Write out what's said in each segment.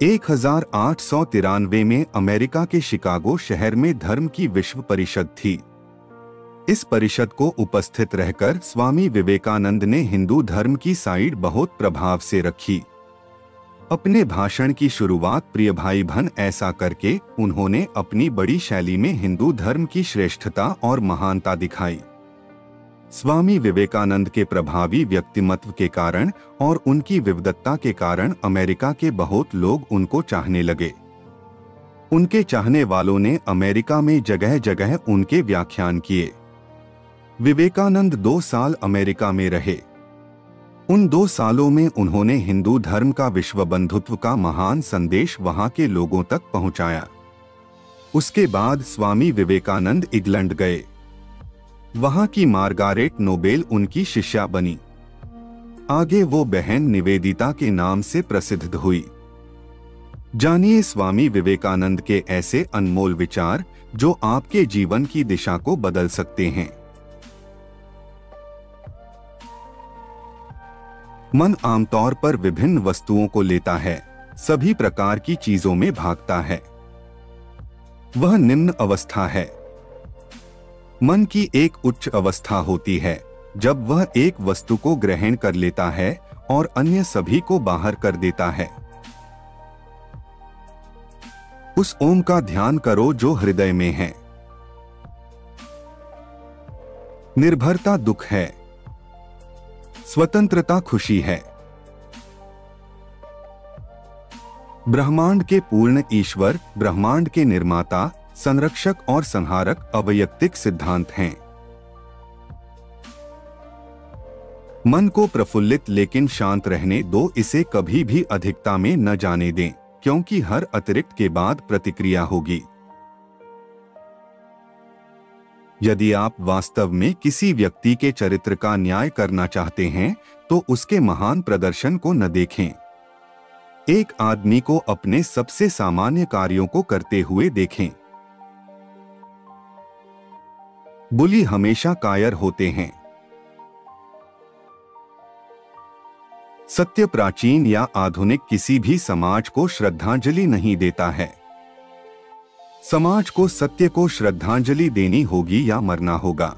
1893 में अमेरिका के शिकागो शहर में धर्म की विश्व परिषद थी। इस परिषद को उपस्थित रहकर स्वामी विवेकानंद ने हिंदू धर्म की साइड बहुत प्रभाव से रखी। अपने भाषण की शुरुआत प्रिय भाई बहन ऐसा करके उन्होंने अपनी बड़ी शैली में हिंदू धर्म की श्रेष्ठता और महानता दिखाई। स्वामी विवेकानंद के प्रभावी व्यक्तिमत्व के कारण और उनकी विविधता के कारण अमेरिका के बहुत लोग उनको चाहने लगे। उनके चाहने वालों ने अमेरिका में जगह जगह उनके व्याख्यान किए। विवेकानंद 2 साल अमेरिका में रहे। उन 2 सालों में उन्होंने हिंदू धर्म का विश्व बंधुत्व का महान संदेश वहां के लोगों तक पहुंचाया। उसके बाद स्वामी विवेकानंद इंग्लैंड गए। वहां की मार्गारेट नोबेल उनकी शिष्या बनी। आगे वो बहन निवेदिता के नाम से प्रसिद्ध हुई। जानिए स्वामी विवेकानंद के ऐसे अनमोल विचार जो आपके जीवन की दिशा को बदल सकते हैं। मन आमतौर पर विभिन्न वस्तुओं को लेता है, सभी प्रकार की चीजों में भागता है। वह निम्न अवस्था है। मन की एक उच्च अवस्था होती है जब वह एक वस्तु को ग्रहण कर लेता है और अन्य सभी को बाहर कर देता है। उस ओम का ध्यान करो जो हृदय में है। निर्भरता दुख है, स्वतंत्रता खुशी है। ब्रह्मांड के पूर्ण ईश्वर, ब्रह्मांड के निर्माता, संरक्षक और संहारक अवैयक्तिक सिद्धांत हैं। मन को प्रफुल्लित लेकिन शांत रहने दो, इसे कभी भी अधिकता में न जाने दें, क्योंकि हर अतिरिक्त के बाद प्रतिक्रिया होगी। यदि आप वास्तव में किसी व्यक्ति के चरित्र का न्याय करना चाहते हैं तो उसके महान प्रदर्शन को न देखें। एक आदमी को अपने सबसे सामान्य कार्यों को करते हुए देखें। बुली हमेशा कायर होते हैं। सत्य प्राचीन या आधुनिक किसी भी समाज को श्रद्धांजलि नहीं देता है। समाज को सत्य को श्रद्धांजलि देनी होगी या मरना होगा।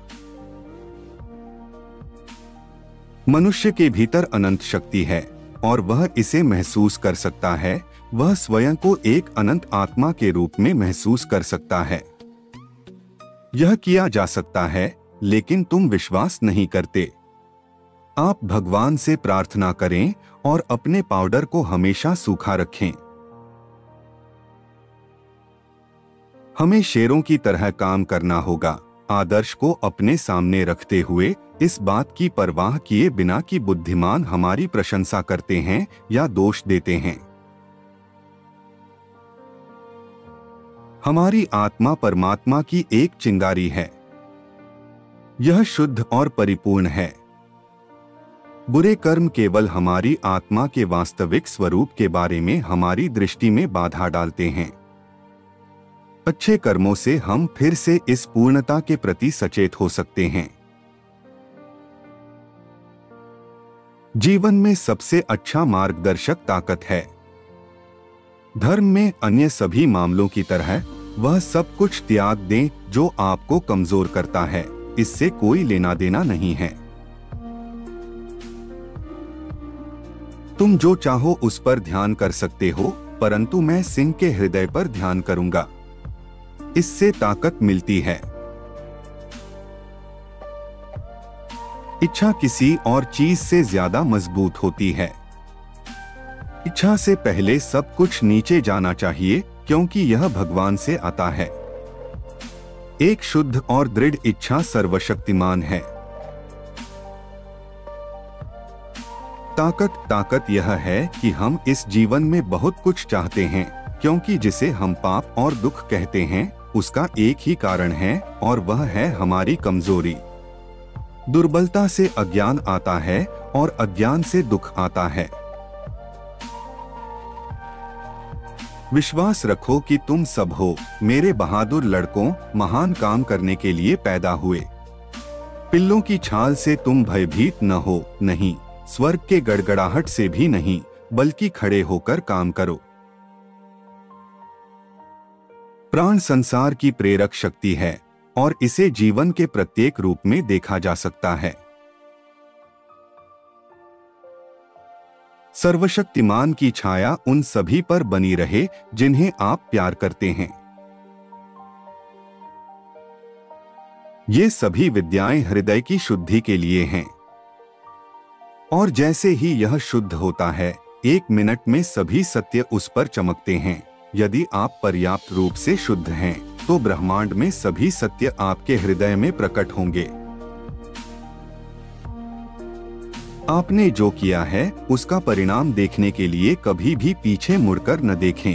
मनुष्य के भीतर अनंत शक्ति है और वह इसे महसूस कर सकता है। वह स्वयं को एक अनंत आत्मा के रूप में महसूस कर सकता है। यह किया जा सकता है, लेकिन तुम विश्वास नहीं करते। आप भगवान से प्रार्थना करें और अपने पाउडर को हमेशा सूखा रखें। हमें शेरों की तरह काम करना होगा, आदर्श को अपने सामने रखते हुए, इस बात की परवाह किए बिना कि बुद्धिमान हमारी प्रशंसा करते हैं या दोष देते हैं। हमारी आत्मा परमात्मा की एक चिंगारी है। यह शुद्ध और परिपूर्ण है। बुरे कर्म केवल हमारी आत्मा के वास्तविक स्वरूप के बारे में हमारी दृष्टि में बाधा डालते हैं। अच्छे कर्मों से हम फिर से इस पूर्णता के प्रति सचेत हो सकते हैं। जीवन में सबसे अच्छा मार्गदर्शक ताकत है। धर्म में अन्य सभी मामलों की तरह वह सब कुछ त्याग दें जो आपको कमजोर करता है। इससे कोई लेना देना नहीं है। तुम जो चाहो उस पर ध्यान कर सकते हो, परंतु मैं सिंह के हृदय पर ध्यान करूंगा। इससे ताकत मिलती है। इच्छा किसी और चीज से ज्यादा मजबूत होती है। इच्छा से पहले सब कुछ नीचे जाना चाहिए, क्योंकि यह भगवान से आता है। एक शुद्ध और दृढ़ इच्छा सर्वशक्तिमान है। ताकत यह है कि हम इस जीवन में बहुत कुछ चाहते हैं, क्योंकि जिसे हम पाप और दुख कहते हैं उसका एक ही कारण है, और वह है हमारी कमजोरी। दुर्बलता से अज्ञान आता है और अज्ञान से दुख आता है। विश्वास रखो कि तुम सब हो, मेरे बहादुर लड़कों, महान काम करने के लिए पैदा हुए। पिल्लों की छाल से तुम भयभीत न हो, नहीं, स्वर्ग के गड़गड़ाहट से भी नहीं, बल्कि खड़े होकर काम करो। प्राण संसार की प्रेरक शक्ति है और इसे जीवन के प्रत्येक रूप में देखा जा सकता है। सर्वशक्तिमान की छाया उन सभी पर बनी रहे जिन्हें आप प्यार करते हैं। ये सभी विद्याएं हृदय की शुद्धि के लिए हैं और जैसे ही यह शुद्ध होता है, 1 मिनट में सभी सत्य उस पर चमकते हैं। यदि आप पर्याप्त रूप से शुद्ध हैं, तो ब्रह्मांड में सभी सत्य आपके हृदय में प्रकट होंगे। आपने जो किया है उसका परिणाम देखने के लिए कभी भी पीछे मुड़कर न देखें।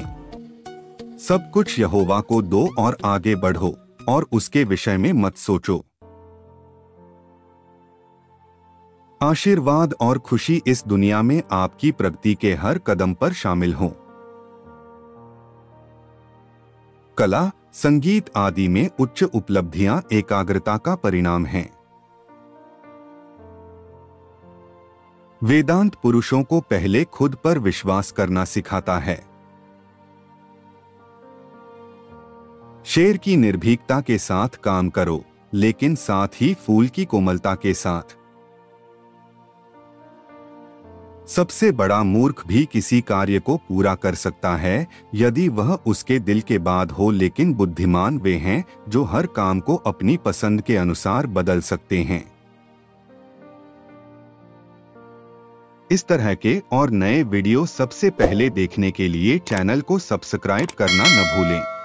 सब कुछ यहोवा को दो और आगे बढ़ो और उसके विषय में मत सोचो। आशीर्वाद और खुशी इस दुनिया में आपकी प्रगति के हर कदम पर शामिल हों। कला, संगीत आदि में उच्च उपलब्धियां एकाग्रता का परिणाम हैं। वेदांत पुरुषों को पहले खुद पर विश्वास करना सिखाता है। शेर की निर्भीकता के साथ काम करो, लेकिन साथ ही फूल की कोमलता के साथ। सबसे बड़ा मूर्ख भी किसी कार्य को पूरा कर सकता है यदि वह उसके दिल के बाद हो, लेकिन बुद्धिमान वे हैं जो हर काम को अपनी पसंद के अनुसार बदल सकते हैं। इस तरह के और नए वीडियो सबसे पहले देखने के लिए चैनल को सब्सक्राइब करना न भूलें।